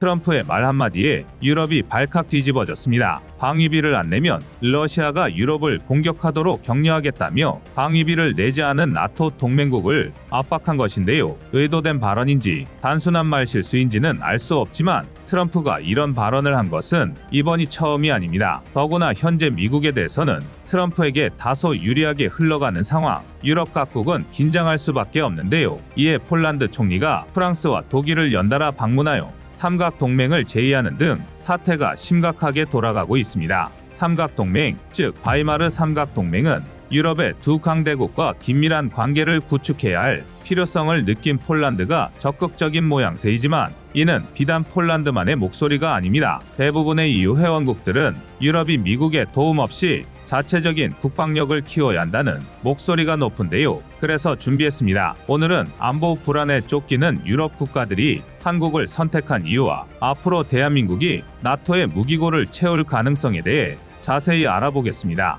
트럼프의 말 한마디에 유럽이 발칵 뒤집어졌습니다. 방위비를 안 내면 러시아가 유럽을 공격하도록 격려하겠다며 방위비를 내지 않은 나토 동맹국을 압박한 것인데요. 의도된 발언인지 단순한 말 실수인지는 알 수 없지만 트럼프가 이런 발언을 한 것은 이번이 처음이 아닙니다. 더구나 현재 미국에 대해서는 트럼프에게 다소 유리하게 흘러가는 상황, 유럽 각국은 긴장할 수밖에 없는데요. 이에 폴란드 총리가 프랑스와 독일을 연달아 방문하여 삼각동맹을 제의하는 등 사태가 심각하게 돌아가고 있습니다. 삼각동맹, 즉 바이마르 삼각동맹은 유럽의 두 강대국과 긴밀한 관계를 구축해야 할 필요성을 느낀 폴란드가 적극적인 모양새이지만 이는 비단 폴란드만의 목소리가 아닙니다. 대부분의 EU 회원국들은 유럽이 미국의 도움 없이 자체적인 국방력을 키워야 한다는 목소리가 높은데요. 그래서 준비했습니다. 오늘은 안보 불안에 쫓기는 유럽 국가들이 한국을 선택한 이유와 앞으로 대한민국이 나토의 무기고를 채울 가능성에 대해 자세히 알아보겠습니다.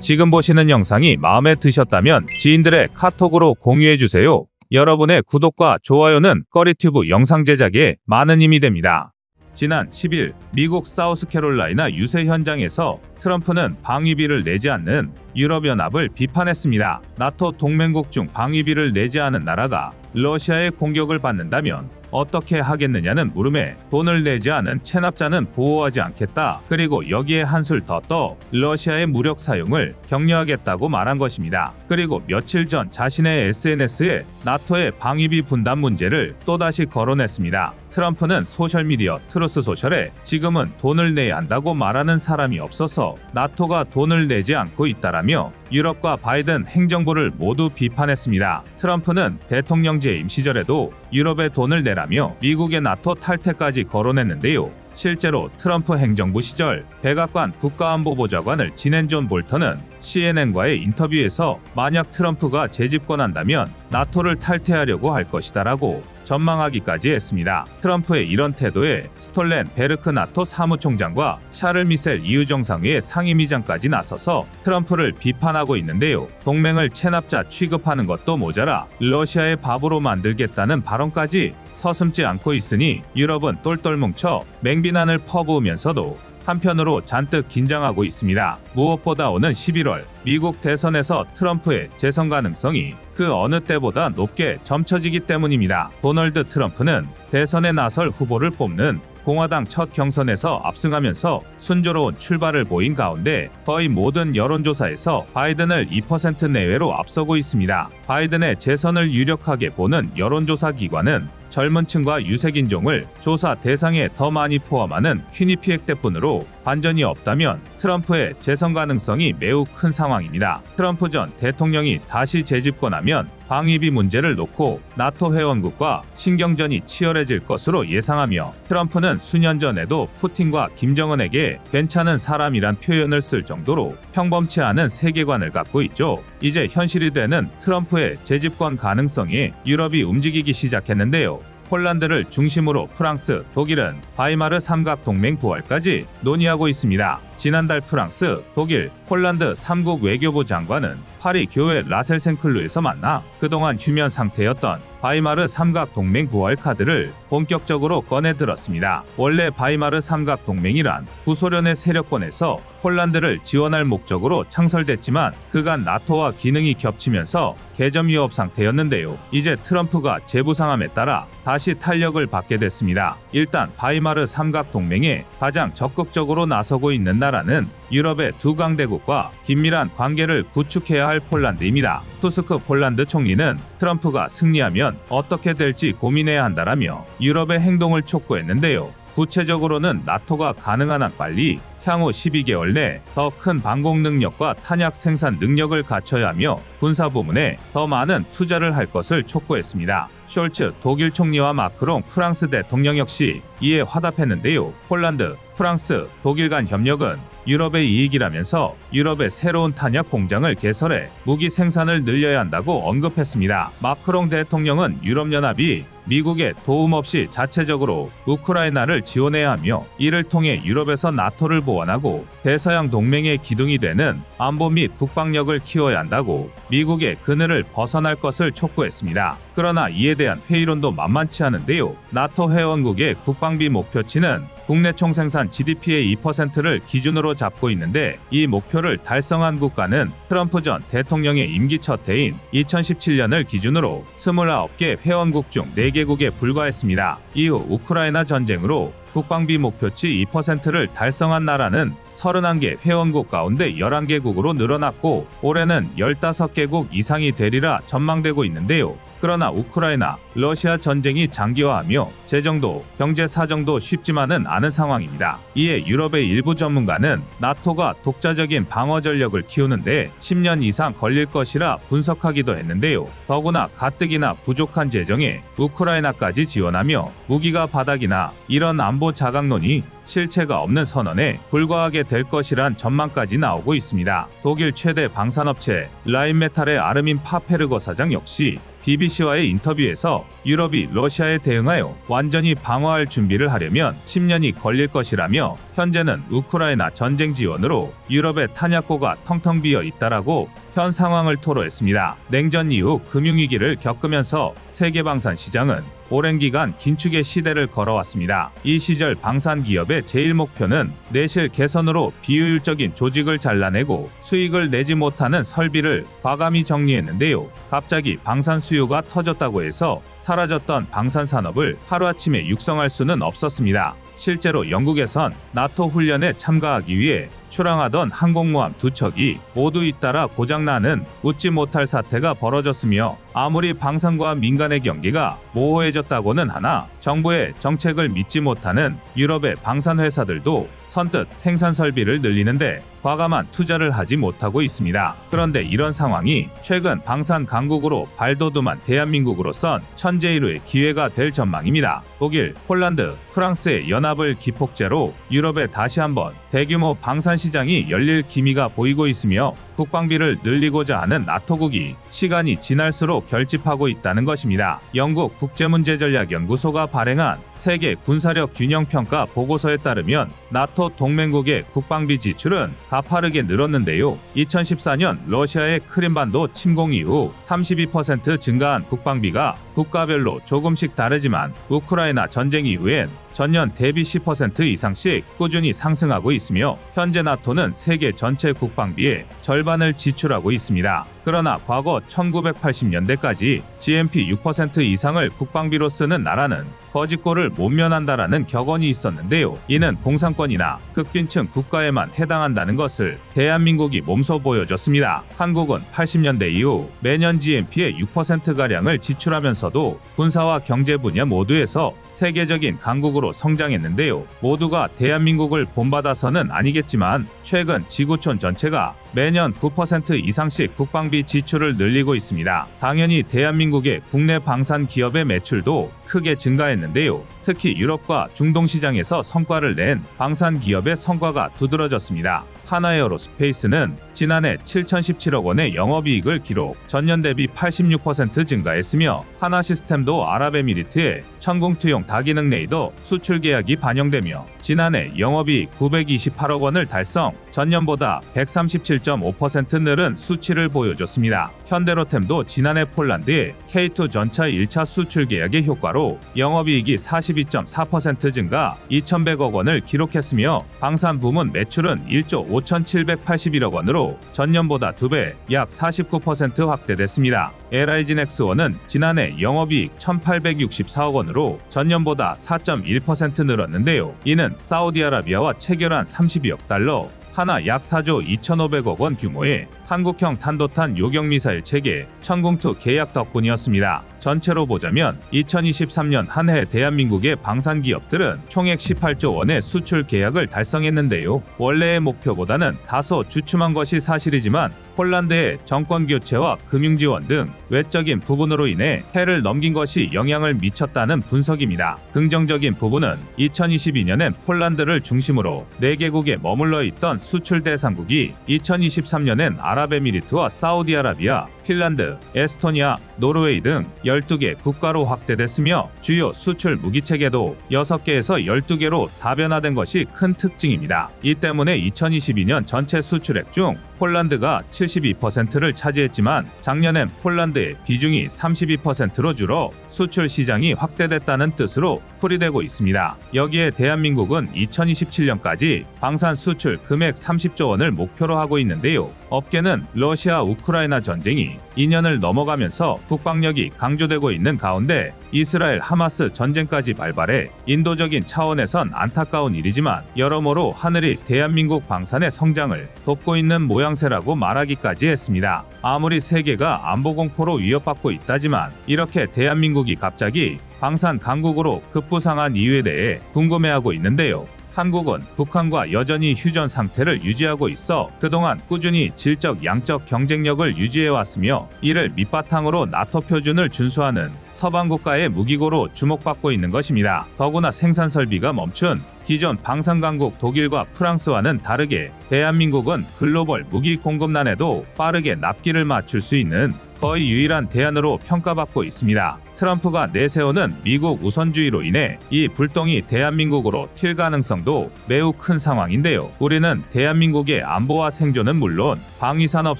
지금 보시는 영상이 마음에 드셨다면 지인들의 카톡으로 공유해주세요. 여러분의 구독과 좋아요는 꺼리튜브 영상 제작에 많은 힘이 됩니다. 지난 10일 미국 사우스캐롤라이나 유세 현장에서 트럼프는 방위비를 내지 않는 유럽연합을 비판했습니다. 나토 동맹국 중 방위비를 내지 않은 나라가 러시아의 공격을 받는다면 어떻게 하겠느냐는 물음에 돈을 내지 않은 체납자는 보호하지 않겠다. 그리고 여기에 한술 더 떠 러시아의 무력 사용을 격려하겠다고 말한 것입니다. 그리고 며칠 전 자신의 SNS에 나토의 방위비 분담 문제를 또다시 거론했습니다. 트럼프는 소셜미디어 트루스 소셜에 지금은 돈을 내야 한다고 말하는 사람이 없어서 나토가 돈을 내지 않고 있다라며 유럽과 바이든 행정부를 모두 비판했습니다. 트럼프는 대통령 재임 시절에도 유럽에 돈을 내라며 미국의 나토 탈퇴까지 거론했는데요. 실제로 트럼프 행정부 시절 백악관 국가안보보좌관을 지낸 존 볼턴은 CNN과의 인터뷰에서 만약 트럼프가 재집권한다면 나토를 탈퇴하려고 할 것이다라고 전망하기까지 했습니다. 트럼프의 이런 태도에 스톨렌 베르크 나토 사무총장과 샤를 미셀 EU 정상회의 상임위장까지 나서서 트럼프를 비판하고 있는데요. 동맹을 체납자 취급하는 것도 모자라 러시아의 밥으로 만들겠다는 발언까지 서슴지 않고 있으니 유럽은 똘똘 뭉쳐 맹비난을 퍼부으면서도 한편으로 잔뜩 긴장하고 있습니다. 무엇보다 오는 11월 미국 대선에서 트럼프의 재선 가능성이 그 어느 때보다 높게 점쳐지기 때문입니다. 도널드 트럼프는 대선에 나설 후보를 뽑는 공화당 첫 경선에서 압승하면서 순조로운 출발을 보인 가운데 거의 모든 여론조사에서 바이든을 2% 내외로 앞서고 있습니다. 바이든의 재선을 유력하게 보는 여론조사 기관은 젊은 층과 유색인종을 조사 대상에 더 많이 포함하는 퀴니피엑 때문으로 반전이 없다면 트럼프의 재선 가능성이 매우 큰 상황입니다. 트럼프 전 대통령이 다시 재집권하면 방위비 문제를 놓고 나토 회원국과 신경전이 치열해질 것으로 예상하며 트럼프는 수년 전에도 푸틴과 김정은에게 괜찮은 사람이란 표현을 쓸 정도로 평범치 않은 세계관을 갖고 있죠. 이제 현실이 되는 트럼프의 재집권 가능성에 유럽이 움직이기 시작했는데요. 폴란드를 중심으로 프랑스, 독일은 바이마르 삼각동맹 부활까지 논의하고 있습니다. 지난달 프랑스, 독일, 폴란드 3국 외교부 장관은 파리 교회 라셀생클루에서 만나 그동안 휴면 상태였던 바이마르 삼각동맹 부활 카드를 본격적으로 꺼내들었습니다. 원래 바이마르 삼각동맹이란 구소련의 세력권에서 폴란드를 지원할 목적으로 창설됐지만 그간 나토와 기능이 겹치면서 개점 위협 상태였는데요. 이제 트럼프가 재부상함에 따라 다시 탄력을 받게 됐습니다. 일단 바이마르 삼각동맹에 가장 적극적으로 나서고 있는 나라는 유럽의 두 강대국과 긴밀한 관계를 구축해야 할 폴란드입니다. 투스크 폴란드 총리는 트럼프가 승리하면 어떻게 될지 고민해야 한다라며 유럽의 행동을 촉구했는데요. 구체적으로는 나토가 가능한 한 빨리 향후 12개월 내 더 큰 방공 능력과 탄약 생산 능력을 갖춰야 하며 군사 부문에 더 많은 투자를 할 것을 촉구했습니다. 숄츠 독일 총리와 마크롱 프랑스 대통령 역시 이에 화답했는데요. 폴란드, 프랑스, 독일 간 협력은 유럽의 이익이라면서 유럽의 새로운 탄약 공장을 개설해 무기 생산을 늘려야 한다고 언급했습니다. 마크롱 대통령은 유럽연합이 미국의 도움 없이 자체적으로 우크라이나를 지원해야 하며 이를 통해 유럽에서 나토를 보호할 원하고 대서양 동맹의 기둥이 되는 안보 및 국방력을 키워야 한다고 미국의 그늘을 벗어날 것을 촉구했습니다. 그러나 이에 대한 회의론도 만만치 않은데요. 나토 회원국의 국방비 목표치는 국내 총생산 GDP의 2%를 기준으로 잡고 있는데 이 목표를 달성한 국가는 트럼프 전 대통령의 임기 첫 해인 2017년을 기준으로 29개 회원국 중 4개국에 불과했습니다. 이후 우크라이나 전쟁으로 국방비 목표치 2%를 달성한 나라는 31개 회원국 가운데 11개국으로 늘어났고 올해는 15개국 이상이 되리라 전망되고 있는데요. 그러나 우크라이나, 러시아 전쟁이 장기화하며 재정도, 경제 사정도 쉽지만은 않은 상황입니다. 이에 유럽의 일부 전문가는 나토가 독자적인 방어 전력을 키우는데 10년 이상 걸릴 것이라 분석하기도 했는데요. 더구나 가뜩이나 부족한 재정에 우크라이나까지 지원하며 무기가 바닥이나 이런 안보 자각론이 실체가 없는 선언에 불과하게 될 것이란 전망까지 나오고 있습니다. 독일 최대 방산업체 라인메탈의 아르민 파페르거 사장 역시 BBC와의 인터뷰에서 유럽이 러시아에 대응하여 완전히 방어할 준비를 하려면 10년이 걸릴 것이라며 현재는 우크라이나 전쟁 지원으로 유럽의 탄약고가 텅텅 비어 있다라고 현 상황을 토로했습니다. 냉전 이후 금융위기를 겪으면서 세계 방산 시장은 오랜 기간 긴축의 시대를 걸어왔습니다. 이 시절 방산 기업의 제일 목표는 내실 개선으로 비효율적인 조직을 잘라내고 수익을 내지 못하는 설비를 과감히 정리했는데요. 갑자기 방산 수요가 터졌다고 해서 사라졌던 방산 산업을 하루아침에 육성할 수는 없었습니다. 실제로 영국에선 나토 훈련에 참가하기 위해 출항하던 항공모함 2척이 모두 잇따라 고장나는 웃지 못할 사태가 벌어졌으며 아무리 방산과 민간의 경기가 모호해졌다고는 하나 정부의 정책을 믿지 못하는 유럽의 방산 회사들도 선뜻 생산 설비를 늘리는데 과감한 투자를 하지 못하고 있습니다. 그런데 이런 상황이 최근 방산 강국으로 발돋움한 대한민국으로선 천재일우의 기회가 될 전망입니다. 독일, 폴란드, 프랑스의 연합을 기폭제로 유럽에 다시 한번 대규모 방산 시장이 열릴 기미가 보이고 있으며 국방비를 늘리고자 하는 나토국이 시간이 지날수록 결집하고 있다는 것입니다. 영국 국제문제전략연구소가 발행한 세계 군사력 균형평가 보고서에 따르면 나토 동맹국의 국방비 지출은 가파르게 늘었는데요. 2014년 러시아의 크림반도 침공 이후 32% 증가한 국방비가 국가별로 조금씩 다르지만 우크라이나 전쟁 이후엔 전년 대비 10% 이상씩 꾸준히 상승하고 있으며 현재 나토는 세계 전체 국방비의 절반을 지출하고 있습니다. 그러나 과거 1980년대까지 GNP 6% 이상을 국방비로 쓰는 나라는 거짓골을 못 면한다라는 격언이 있었는데요. 이는 공산권이나 극빈층 국가에만 해당한다는 것을 대한민국이 몸소 보여줬습니다. 한국은 80년대 이후 매년 GNP의 6%가량을 지출하면서도 군사와 경제 분야 모두에서 세계적인 강국으로 성장했는데요. 모두가 대한민국을 본받아서는 아니겠지만 최근 지구촌 전체가 매년 9% 이상씩 국방비 지출을 늘리고 있습니다. 당연히 대한민국의 국내 방산 기업의 매출도 크게 증가했는데요. 특히 유럽과 중동 시장에서 성과를 낸 방산 기업의 성과가 두드러졌습니다. 하나에어로스페이스는 지난해 7,017억 원의 영업이익을 기록, 전년 대비 86% 증가했으며 하나시스템도 아랍에미리트의 천궁투용 다기능 레이더 수출 계약이 반영되며 지난해 영업이익 928억 원을 달성, 전년보다 137.5% 늘은 수치를 보여줬습니다. 현대로템도 지난해 폴란드의 K2 전차 1차 수출 계약의 효과로 영업이익이 42.4% 증가 2,100억 원을 기록했으며 방산 부문 매출은 1조 5,781억 원으로 전년보다 2배, 약 49% 확대됐습니다. LIG넥스원은 지난해 영업이익 1,864억 원으로 전년보다 4.1% 늘었는데요. 이는 사우디아라비아와 체결한 32억 달러, 하나 약 4조 2,500억 원 규모의 한국형 탄도탄 요격미사일 체계 천궁2 계약 덕분이었습니다. 전체로 보자면 2023년 한 해 대한민국의 방산 기업들은 총액 18조 원의 수출 계약을 달성했는데요. 원래의 목표보다는 다소 주춤한 것이 사실이지만 폴란드의 정권 교체와 금융 지원 등 외적인 부분으로 인해 해를 넘긴 것이 영향을 미쳤다는 분석입니다. 긍정적인 부분은 2022년엔 폴란드를 중심으로 4개국에 머물러 있던 수출 대상국이 2023년엔 아랍에미리트와 사우디아라비아, 핀란드, 에스토니아, 노르웨이 등 12개 국가로 확대됐으며 주요 수출 무기체계도 6개에서 12개로 다변화된 것이 큰 특징입니다. 이 때문에 2022년 전체 수출액 중 폴란드가 72%를 차지했지만 작년엔 폴란드의 비중이 32%로 줄어 수출 시장이 확대됐다는 뜻으로 풀이되고 있습니다. 여기에 대한민국은 2027년까지 방산 수출 금액 30조 원을 목표로 하고 있는데요. 업계는 러시아 우크라이나 전쟁이 2년을 넘어가면서 국방력이 강조되고 있는 가운데 이스라엘 하마스 전쟁까지 발발해 인도적인 차원에선 안타까운 일이지만 여러모로 하늘이 대한민국 방산의 성장을 돕고 있는 모양새라고 말하기까지 했습니다. 아무리 세계가 안보 공포로 위협받고 있다지만 이렇게 대한민국이 갑자기 방산 강국으로 급부상한 이유에 대해 궁금해하고 있는데요. 한국은 북한과 여전히 휴전 상태를 유지하고 있어 그동안 꾸준히 질적 양적 경쟁력을 유지해왔으며 이를 밑바탕으로 나토 표준을 준수하는 서방 국가의 무기고로 주목받고 있는 것입니다. 더구나 생산 설비가 멈춘 기존 방산 강국 독일과 프랑스와는 다르게 대한민국은 글로벌 무기 공급난에도 빠르게 납기를 맞출 수 있는 거의 유일한 대안으로 평가받고 있습니다. 트럼프가 내세우는 미국 우선주의로 인해 이 불똥이 대한민국으로 튈 가능성도 매우 큰 상황인데요. 우리는 대한민국의 안보와 생존은 물론 방위산업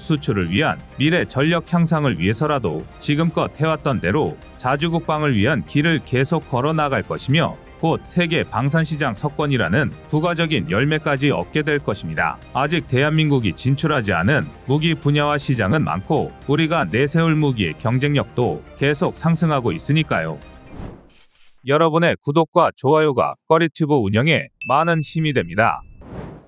수출을 위한 미래 전력 향상을 위해서라도 지금껏 해왔던 대로 자주국방을 위한 길을 계속 걸어 나갈 것이며 곧 세계 방산시장 석권이라는 부가적인 열매까지 얻게 될 것입니다. 아직 대한민국이 진출하지 않은 무기 분야와 시장은 많고 우리가 내세울 무기의 경쟁력도 계속 상승하고 있으니까요. 여러분의 구독과 좋아요가 꺼리튜브 운영에 많은 힘이 됩니다.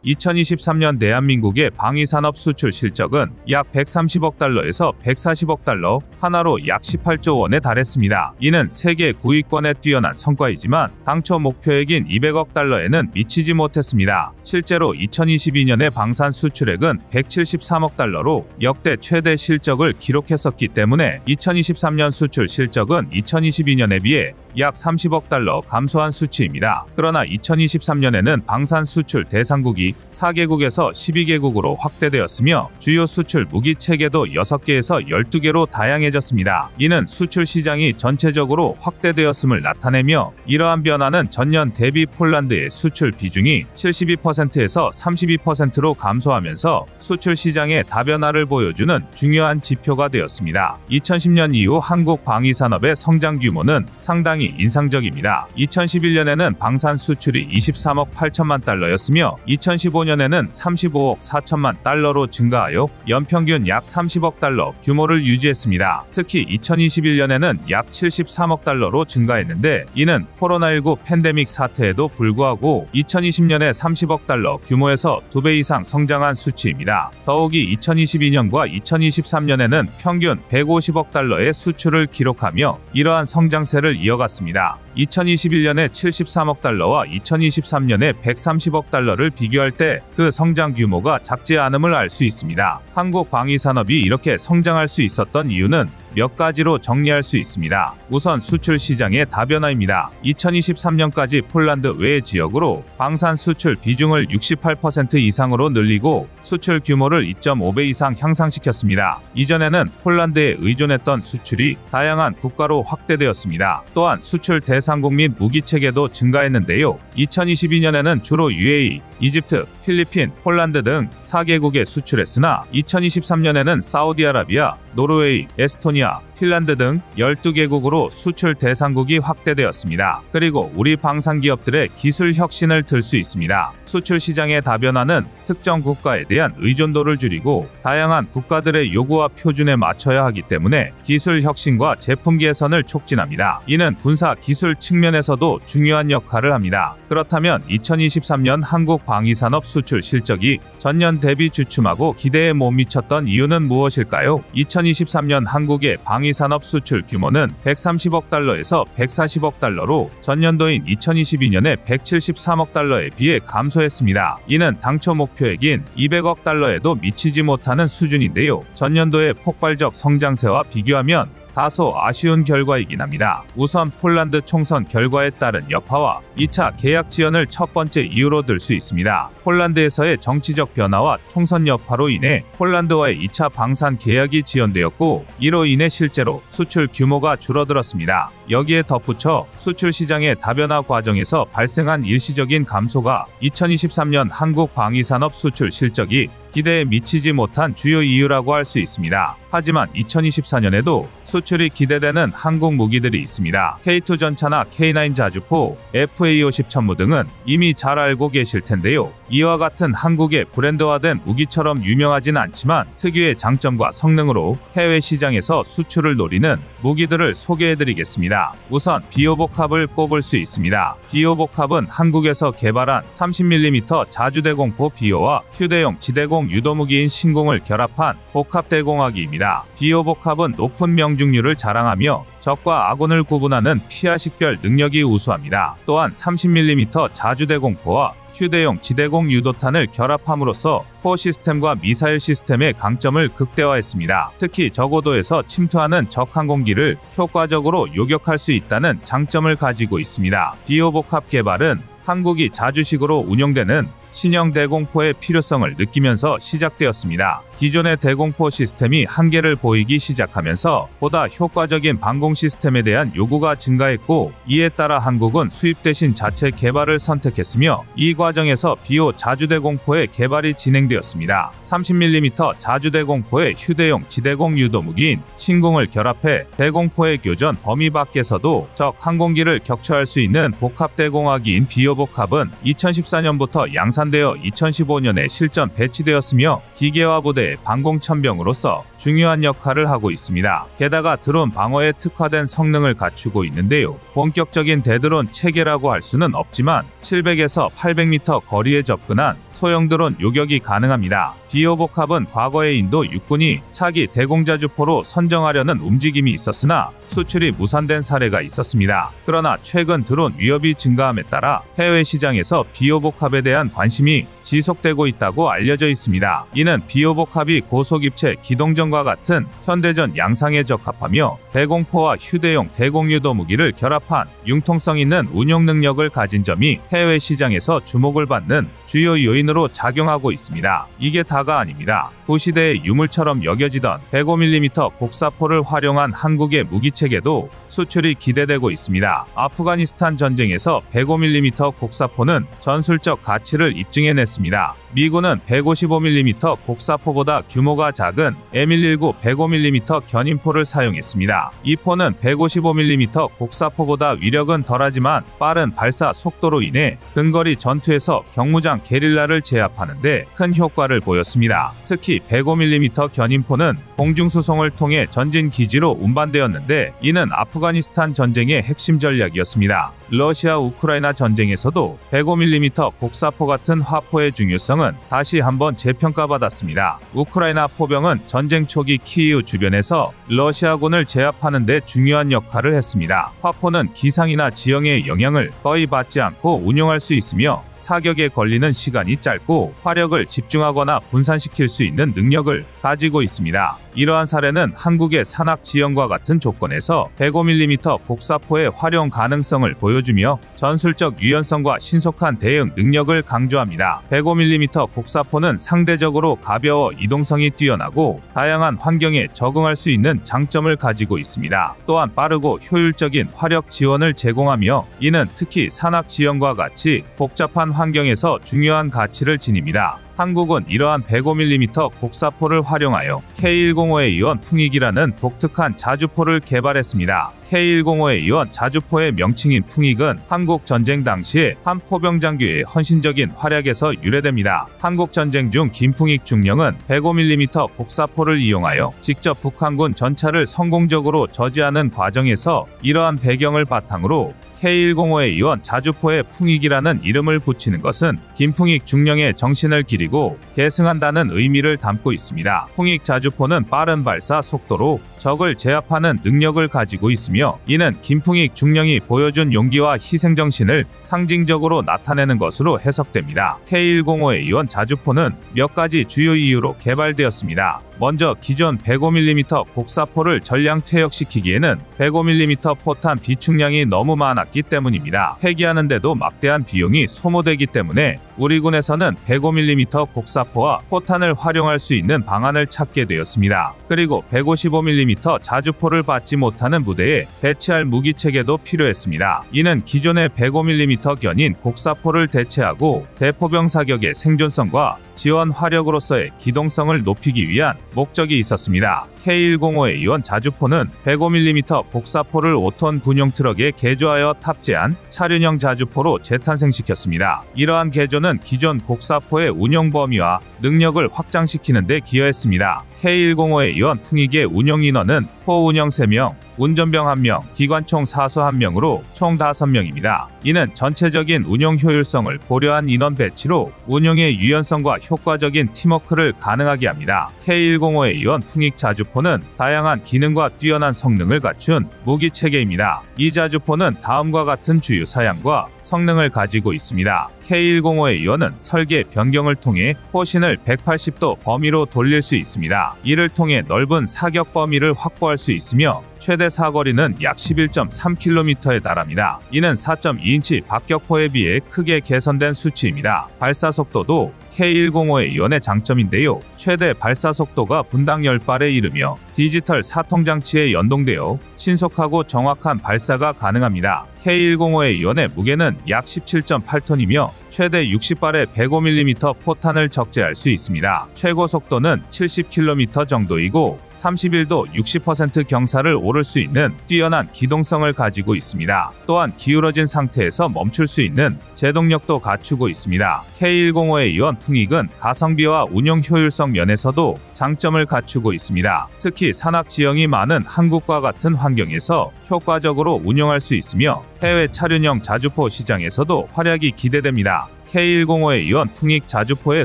2023년 대한민국의 방위산업 수출 실적은 약 130억 달러에서 140억 달러, 하나로 약 18조 원에 달했습니다. 이는 세계 9위권에 뛰어난 성과이지만 당초 목표액인 200억 달러에는 미치지 못했습니다. 실제로 2022년의 방산 수출액은 173억 달러로 역대 최대 실적을 기록했었기 때문에 2023년 수출 실적은 2022년에 비해 약 30억 달러 감소한 수치입니다. 그러나 2023년에는 방산 수출 대상국이 4개국에서 12개국으로 확대되었으며 주요 수출 무기 체계도 6개에서 12개로 다양해졌습니다. 이는 수출 시장이 전체적으로 확대되었음을 나타내며 이러한 변화는 전년 대비 폴란드의 수출 비중이 72%에서 32%로 감소하면서 수출 시장의 다변화를 보여주는 중요한 지표가 되었습니다. 2010년 이후 한국 방위산업의 성장 규모는 상당히 인상적입니다. 2011년에는 방산 수출이 23억 8천만 달러였으며 2015년에는 35억 4천만 달러로 증가하여 연평균 약 30억 달러 규모를 유지했습니다. 특히 2021년에는 약 73억 달러로 증가했는데 이는 코로나19 팬데믹 사태에도 불구하고 2020년에 30억 달러 규모에서 2배 이상 성장한 수치입니다. 더욱이 2022년과 2023년에는 평균 150억 달러의 수출을 기록하며 이러한 성장세를 이어갔습니다. 2021년에 73억 달러와 2023년에 130억 달러를 비교할 때 그 성장 규모가 작지 않음을 알 수 있습니다. 한국 방위산업이 이렇게 성장할 수 있었던 이유는 몇 가지로 정리할 수 있습니다. 우선 수출 시장의 다변화입니다. 2023년까지 폴란드 외 지역으로 방산 수출 비중을 68% 이상으로 늘리고 수출 규모를 2.5배 이상 향상시켰습니다. 이전에는 폴란드에 의존했던 수출이 다양한 국가로 확대되었습니다. 또한 수출 대상국 및 무기체계도 증가했는데요. 2022년에는 주로 UAE, 이집트, 필리핀, 폴란드 등 4개국에 수출했으나 2023년에는 사우디아라비아, 노르웨이, 에스토니아, 핀란드 등 12개국으로 수출 대상국이 확대되었습니다. 그리고 우리 방산기업들의 기술 혁신을 들 수 있습니다. 수출 시장의 다변화는 특정 국가에 대한 의존도를 줄이고 다양한 국가들의 요구와 표준에 맞춰야 하기 때문에 기술 혁신과 제품 개선을 촉진합니다. 이는 군사 기술 측면에서도 중요한 역할을 합니다. 그렇다면 2023년 한국 방위산업 수출 실적이 전년 대비 주춤하고 기대에 못 미쳤던 이유는 무엇일까요? 2023년 한국의 방위산업 수출 규모는 130억 달러에서 140억 달러로 전년도인 2022년에 173억 달러에 비해 감소했습니다. 이는 당초 목표액인 200억 달러에도 미치지 못하는 수준인데요. 전년도의 폭발적 성장세와 비교하면 다소 아쉬운 결과이긴 합니다. 우선 폴란드 총선 결과에 따른 여파와 2차 계약 지연을 첫 번째 이유로 들 수 있습니다. 폴란드에서의 정치적 변화와 총선 여파로 인해 폴란드와의 2차 방산 계약이 지연되었고, 이로 인해 실제로 수출 규모가 줄어들었습니다. 여기에 덧붙여 수출 시장의 다변화 과정에서 발생한 일시적인 감소가 2023년 한국 방위산업 수출 실적이 기대에 미치지 못한 주요 이유라고 할 수 있습니다. 하지만 2024년에도 수출이 기대되는 한국 무기들이 있습니다. K2 전차나 K9 자주포, FA50 천무 등은 이미 잘 알고 계실 텐데요. 이와 같은 한국의 브랜드화된 무기처럼 유명하진 않지만 특유의 장점과 성능으로 해외 시장에서 수출을 노리는 무기들을 소개해드리겠습니다. 우선 비오복합을 꼽을 수 있습니다. 비오복합은 한국에서 개발한 30mm 자주대공포 비오와 휴대용 지대공 유도무기인 신공을 결합한 복합대공화기입니다. 비오복합은 높은 명중률을 자랑하며 적과 아군을 구분하는 피하식별 능력이 우수합니다. 또한 30mm 자주대공포와 휴대용 지대공 유도탄을 결합함으로써 포 시스템과 미사일 시스템의 강점을 극대화했습니다. 특히 저고도에서 침투하는 적 항공기를 효과적으로 요격할 수 있다는 장점을 가지고 있습니다. 비오복합 개발은 한국이 자주식으로 운용되는 신형 대공포의 필요성을 느끼면서 시작되었습니다. 기존의 대공포 시스템이 한계를 보이기 시작하면서 보다 효과적인 방공 시스템에 대한 요구가 증가했고, 이에 따라 한국은 수입 대신 자체 개발을 선택했으며 이 과정에서 비오 자주대공포의 개발이 진행되었습니다. 30mm 자주대공포의 휴대용 지대공 유도무기인 신공을 결합해 대공포의 교전 범위 밖에서도 적 항공기를 격추할 수 있는 복합대공화기인 비오복합은 2014년부터 양산되어 2015년에 실전 배치되었으며 기계화 부대의 방공천병으로서 중요한 역할을 하고 있습니다. 게다가 드론 방어에 특화된 성능을 갖추고 있는데요. 본격적인 대드론 체계라고 할 수는 없지만 700에서 800m 거리에 접근한 소형 드론 요격이 가능합니다. 비오복합은 과거에 인도 육군이 차기 대공자주포로 선정하려는 움직임이 있었으나 수출이 무산된 사례가 있었습니다. 그러나 최근 드론 위협이 증가함에 따라 해외 시장에서 비오복합에 대한 관심이 지속되고 있다고 알려져 있습니다. 이는 비오복합이 고속입체 기동전과 같은 현대전 양상에 적합하며 대공포와 휴대용 대공유도 무기를 결합한 융통성 있는 운용 능력을 가진 점이 해외 시장에서 주목을 받는 주요 요인으로 작용하고 있습니다. 이게 다가 아닙니다. 구시대의 유물처럼 여겨지던 105mm 곡사포를 활용한 한국의 무기체계도 수출이 기대되고 있습니다. 아프가니스탄 전쟁에서 105mm 곡사포는 전술적 가치를 입증해냈습니다. 미군은 155mm 곡사포보다 규모가 작은 M119 105mm 견인포를 사용했습니다. 이 포는 155mm 곡사포보다 위력은 덜하지만 빠른 발사 속도로 인해 근거리 전투에서 경무장 게릴라를 제압하는 데 큰 효과를 보였습니다. 특히 105mm 견인포는 공중수송을 통해 전진 기지로 운반되었는데 이는 아프가니스탄 전쟁의 핵심 전략이었습니다. 러시아 우크라이나 전쟁에서도 105mm 곡사포 같은 화포의 중요성은 다시 한번 재평가받았습니다. 우크라이나 포병은 전쟁 초기 키이우 주변에서 러시아군을 제압하는 데 중요한 역할을 했습니다. 화포는 기상이나 지형의 영향을 거의 받지 않고 운용할 수 있으며 사격에 걸리는 시간이 짧고 화력을 집중하거나 분산시킬 수 있는 능력을 가지고 있습니다. 이러한 사례는 한국의 산악 지형과 같은 조건에서 105mm 곡사포의 활용 가능성을 보여주며 전술적 유연성과 신속한 대응 능력을 강조합니다. 105mm 곡사포는 상대적으로 가벼워 이동성이 뛰어나고 다양한 환경에 적응할 수 있는 장점을 가지고 있습니다. 또한 빠르고 효율적인 화력 지원을 제공하며 이는 특히 산악 지형과 같이 복잡한 환경에서 중요한 가치를 지닙니다. 한국은 이러한 105mm 곡사포를 활용하여 K105에 이원 풍익이라는 독특한 자주포를 개발했습니다. K105에 이원 자주포의 명칭인 풍익은 한국 전쟁 당시에 한 포병 장교의 헌신적인 활약에서 유래됩니다. 한국 전쟁 중 김풍익 중령은 105mm 곡사포를 이용하여 직접 북한군 전차를 성공적으로 저지하는 과정에서 이러한 배경을 바탕으로 K105에 이원 자주포의 풍익이라는 이름을 붙이는 것은 김풍익 중령의 정신을 기리고 계승한다는 의미를 담고 있습니다. 풍익 자주포는 빠른 발사 속도로 적을 제압하는 능력을 가지고 있으며 이는 김풍익 중령이 보여준 용기와 희생정신을 상징적으로 나타내는 것으로 해석됩니다. K105에 이원 자주포는 몇 가지 주요 이유로 개발되었습니다. 먼저 기존 105mm 곡사포를 전량 퇴역시키기에는 105mm 포탄 비축량이 너무 많았기 때문입니다. 폐기하는데도 막대한 비용이 소모되기 때문에 우리 군에서는 105mm 곡사포와 포탄을 활용할 수 있는 방안을 찾게 되었습니다. 그리고 155mm 자주포를 받지 못하는 부대에 배치할 무기체계도 필요했습니다. 이는 기존의 105mm 견인 곡사포를 대체하고 대포병 사격의 생존성과 지원 화력으로서의 기동성을 높이기 위한 목적이 있었습니다. K105A1 자주포는 105mm 곡사포를 5톤 군용 트럭에 개조하여 탑재한 차륜형 자주포로 재탄생시켰습니다. 이러한 개조는 기존 곡사포의 운용 범위와 능력을 확장시키는 데 기여했습니다. K105A1 풍익의 운용 인원은 포 운영 3명, 운전병 1명, 기관총 사수 1명으로 총 5명입니다. 이는 전체적인 운용 효율성을 고려한 인원 배치로 운용의 유연성과 효과적인 팀워크를 가능하게 합니다. K105A1 풍익 자주포는 다양한 기능과 뛰어난 성능을 갖춘 무기체계입니다. 이 자주포는 다음과 같은 주요 사양과 성능을 가지고 있습니다. K105A1은 설계 변경을 통해 포신을 180도 범위로 돌릴 수 있습니다. 이를 통해 넓은 사격 범위를 확보할 수 있으며 최대 사거리는 약 11.3km에 달합니다. 이는 4.2인치 박격포에 비해 크게 개선된 수치입니다. 발사 속도도 K105A1의 장점인데요. 최대 발사 속도가 분당 10발에 이르며 디지털 사통장치에 연동되어 신속하고 정확한 발사가 가능합니다. K105A1의 무게는 약 17.8톤이며 최대 60발의 105mm 포탄을 적재할 수 있습니다. 최고 속도는 70km 정도이고 31도 60% 경사를 오를 수 있는 뛰어난 기동성을 가지고 있습니다. 또한 기울어진 상태에서 멈출 수 있는 제동력도 갖추고 있습니다. K105A1 풍익은 가성비와 운용 효율성 면에서도 장점을 갖추고 있습니다. 특히 산악 지형이 많은 한국과 같은 환경에서 효과적으로 운용할 수 있으며 해외 차륜형 자주포 시장에서도 활약이 기대됩니다. K105A1 풍익 자주포의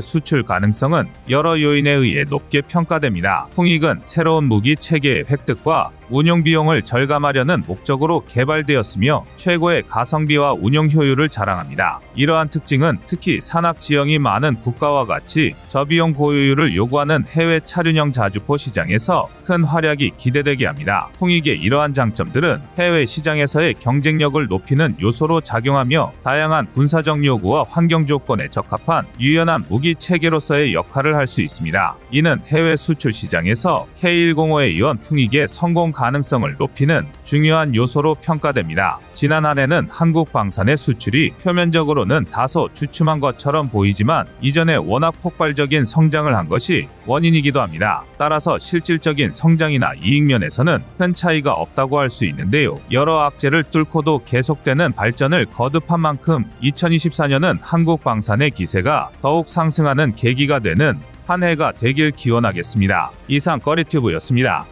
수출 가능성은 여러 요인에 의해 높게 평가됩니다. 풍익은 새로운 무기 체계의 획득과 운용 비용을 절감하려는 목적으로 개발되었으며 최고의 가성비와 운용 효율을 자랑합니다. 이러한 특징은 특히 산악 지형이 많은 국가와 같이 저비용 고효율을 요구하는 해외 차륜형 자주포 시장에서 큰 활약이 기대되게 합니다. 풍익의 이러한 장점들은 해외 시장에서의 경쟁력을 높이는 요소로 작용하며 다양한 군사적 요구와 환경 조건에 적합한 유연한 무기 체계로서의 역할을 할 수 있습니다. 이는 해외 수출 시장에서 K105A1 풍익의 성공 가능성을 높이는 중요한 요소로 평가됩니다. 지난 한 해는 한국 방산의 수출이 표면적으로는 다소 주춤한 것처럼 보이지만 이전에 워낙 폭발적인 성장을 한 것이 원인이기도 합니다. 따라서 실질적인 성장이나 이익 면에서는 큰 차이가 없다고 할 수 있는데요. 여러 악재를 뚫고도 계속되는 발전을 거듭한 만큼 2024년은 한국 방산의 기세가 더욱 상승하는 계기가 되는 한 해가 되길 기원하겠습니다. 이상 꺼리튜브였습니다.